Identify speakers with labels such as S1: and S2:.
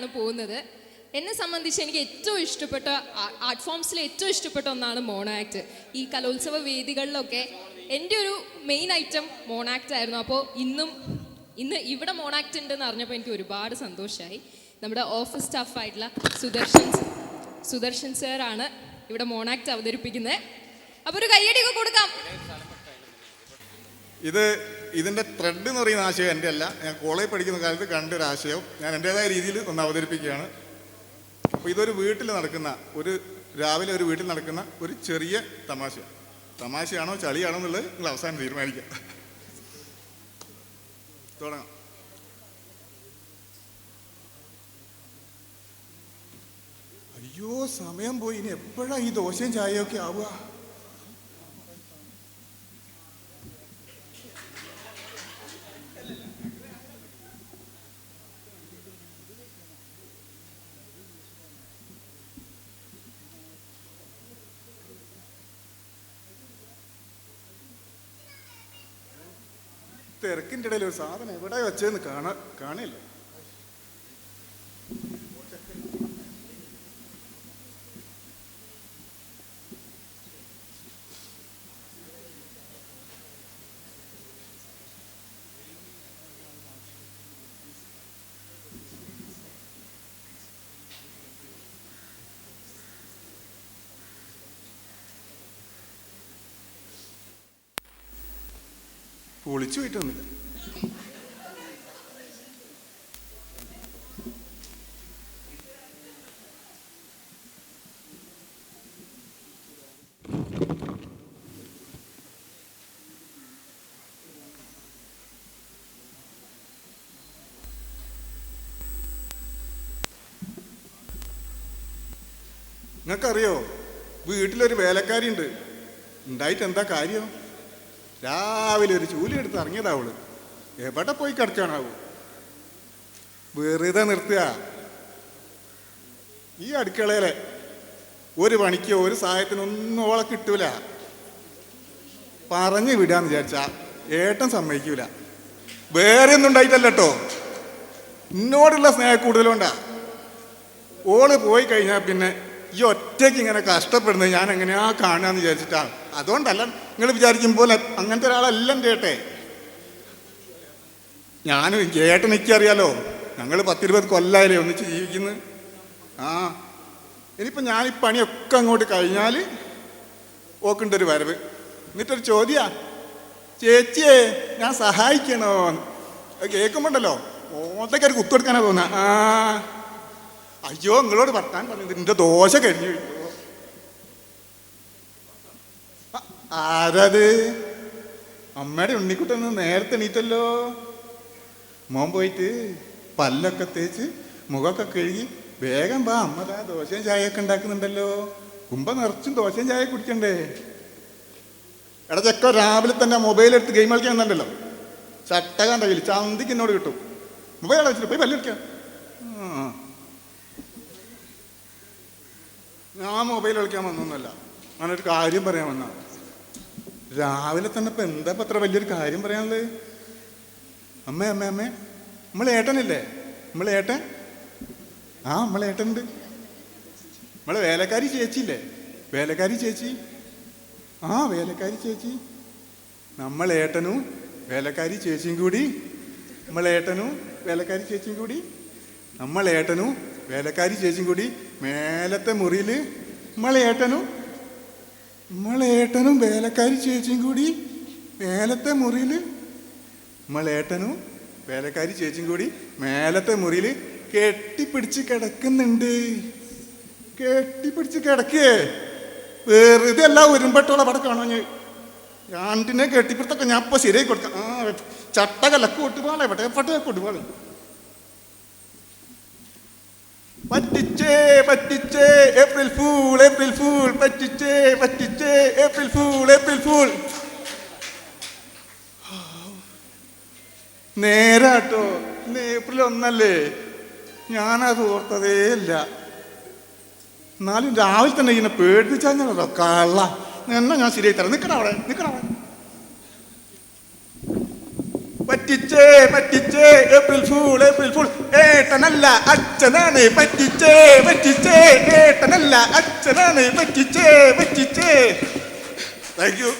S1: ആയിട്ടാണ് പോകുന്നത്. എന്നെ സംബന്ധിച്ച് എനിക്ക് ഏറ്റവും ഇഷ്ടപ്പെട്ട ആർട്ട് ഫോംസിൽ ഏറ്റവും ഇഷ്ടപ്പെട്ട ഒന്നാണ് മോണോ ആക്ട്. ഈ കലോത്സവ വേദികളിലൊക്കെ എൻ്റെ ഒരു മെയിൻ ഐറ്റം മോണോ ആക്ട് ആയിരുന്നു. അപ്പോൾ ഇന്ന് ഇവിടെ മോണോ ആക്ട് ഉണ്ടെന്ന് അറിഞ്ഞപ്പോൾ എനിക്ക് ഒരുപാട് സന്തോഷമായി. നമ്മുടെ ഓഫീസ് സ്റ്റാഫായിട്ടുള്ള സുദർശൻ സാറാണ് ഇവിടെ മോണോ ആക്ട് അവതരിപ്പിക്കുന്നത്. അപ്പോൾ ഒരു കയ്യടിയൊക്കെ കൊടുക്കാം.
S2: ഇതിൻ്റെ ത്രെഡ് എന്ന് പറയുന്ന ആശയം എൻ്റെ അല്ല. ഞാൻ കോളേജ് പഠിക്കുന്ന കാലത്ത് കണ്ടൊരു ആശയം ഞാൻ എൻ്റേതായ രീതിയിൽ ഒന്ന് അവതരിപ്പിക്കുകയാണ്. അപ്പോൾ ഇതൊരു രാവിലെ ഒരു വീട്ടിൽ നടക്കുന്ന ഒരു ചെറിയ തമാശയാണോ ചളിയാണോ എന്നുള്ളത് നിങ്ങൾ അവസാനം തീരുമാനിക്കാം. തുടങ്ങാം. അയ്യോ, സമയം പോയി. ഇനി എപ്പോഴാ ഈ ദോശയും ചായയൊക്കെ ആവുക? തിരക്കിൻ്റെ ഇടയിൽ ഒരു സാധനം എവിടെ വെച്ചതെന്ന് കാണില്ല. പൊളിച്ചു പോയിട്ടൊന്നുമില്ല. നിങ്ങൾക്കറിയോ, വീട്ടിലൊരു വേലക്കാരി ഉണ്ട്. ഉണ്ടായിട്ട് എന്താ കാര്യം? രാവിലെ ഒരു ചൂലി എടുത്ത് ഇറങ്ങിയതാവള്. എവിടെ പോയി കിടക്കാനാവും? വെറുതെ നിർത്തുക. ഈ അടുക്കളയിലെ ഒരു പണിക്കോ ഒരു സഹായത്തിനൊന്നും ഓളെ കിട്ടൂല. പറഞ്ഞു വിടാന്ന് വിചാരിച്ചാ ഏട്ടൻ സമ്മതിക്കൂല. വേറെ ഒന്നും ഉണ്ടായിട്ടല്ല കേട്ടോ, എന്നോടുള്ള സ്നേഹം കൂടുതലുണ്ടാ. ഓള് പോയി കഴിഞ്ഞാൽ പിന്നെ ഈ ഒറ്റയ്ക്ക് ഇങ്ങനെ കഷ്ടപ്പെടുന്നത് ഞാൻ എങ്ങനെയാ കാണുകയെന്ന് വിചാരിച്ചിട്ടാണ്. അതുകൊണ്ടല്ല നിങ്ങൾ വിചാരിക്കും പോലെ അങ്ങനത്തെ ഒരാളല്ല എൻ്റെ ഏട്ടെ. ഏട്ടൻ എനിക്കറിയാലോ, ഞങ്ങൾ 10-20 കൊല്ലായാലേ ഒന്നിച്ച് ജീവിക്കുന്നു. ഇനിയിപ്പോൾ ഞാൻ ഈ പണിയൊക്കെ അങ്ങോട്ട് കഴിഞ്ഞാൽ ഓക്കുണ്ടൊരു വരവ്. എന്നിട്ടൊരു ചോദ്യാ, ചേച്ചിയെ ഞാൻ സഹായിക്കണോ? കേൾക്കുമ്പോണ്ടല്ലോ ഓത്തൊക്കെ ഒരു കുത്തുകൊടുക്കാനാ തോന്നുക. അയ്യോ, നിങ്ങളോട് വർത്താൻ പറഞ്ഞത് എൻ്റെ ദോശ കഴിഞ്ഞു. ആരത്? അമ്മയുടെ ഉണ്ണിക്കുട്ടന്ന് നേരത്തെ എണീറ്റല്ലോ. മോൻ പോയിട്ട് പല്ലൊക്കെ തേച്ച് മുഖമൊക്കെ കഴുകി വേഗം വാ. അമ്മതാ ദോശയും ചായയൊക്കെ ഉണ്ടാക്കുന്നുണ്ടല്ലോ. കുമ്പ നിറച്ചും ദോശയും ചായ കുടിക്കണ്ടേ? എടാ ചെക്ക, രാവിലെ തന്നെ മൊബൈൽ എടുത്ത് ഗെയിം കളിക്കാൻ എന്നുണ്ടല്ലോ. ചട്ടകാൻ്റെ കയ്യിൽ ചന്തിക്ക് എന്നോട് കിട്ടും. മൊബൈൽ വെച്ചിട്ട് പോയി പല്ല് കളിക്കാം. ഞാൻ മൊബൈൽ കളിക്കാൻ വന്നൊന്നുമല്ല, ഞാനൊരു കാര്യം പറയാൻ വന്ന. രാവിലെ തന്നെ ഇപ്പം എന്താ അത്ര വലിയൊരു കാര്യം പറയാനുള്ളത്? അമ്മേ നമ്മളേട്ടനില്ലേ? നമ്മളേട്ടൻ നമ്മളേട്ടനുണ്ട്. നമ്മളെ വേലക്കാരി ചേച്ചിയില്ലേ? വേലക്കാരി ചേച്ചി വേലക്കാരി ചേച്ചി. നമ്മളേട്ടനും വേലക്കാരി ചേച്ചിയും കൂടി വേലക്കാരി ചേച്ചിയും കൂടി മേലത്തെ മുറിയിൽ നമ്മളേട്ടനും വേലക്കാരി ചേച്ചിയും കൂടി മേലത്തെ മുറിയിൽ കെട്ടിപ്പിടിച്ച് കിടക്കുന്നുണ്ട്. കിടക്കേ വെറുതെ അല്ല ഒരുമ്പട്ടോളം അവിടെ കാണാൻ. രണ്ടിനെ കെട്ടിപ്പിടുത്തൊക്കെ ഞാൻ ഇപ്പൊ ശരിയായി കൊടുക്കാം. ചട്ടകലക്ക് കൊട്ടുപാളെ പട്ടേ കൊട്ടുപാളെ. പറ്റിച്ചേ ഏപ്രിൽ ഫൂൾ പറ്റിച്ചേ ഏപ്രിൽ ഫൂൾ. നേരാട്ടോ, ഇന്ന് ഏപ്രിൽ 1 ഞാനത് ഓർത്തതേ ഇല്ല. എന്നാലും രാവിലെ തന്നെ ഇങ്ങനെ പേടിപ്പിച്ചാൽ ഞാനോ കള്ള എന്നാ ഞാൻ ശരിയായി തരാം. നിക്കണ അവിടെ. പറ്റിച്ചേ പറ്റിച്ചേ പറ്റിച്ചേ ഏപ്രിൽ ഫൂൾ ഏട്ടനല്ല അച്ഛനാണ് പറ്റിച്ചേ പറ്റിച്ചേ ഏട്ടനല്ല അച്ഛനാണ് പറ്റിച്ചേ പറ്റിച്ചേ താങ്ക് യു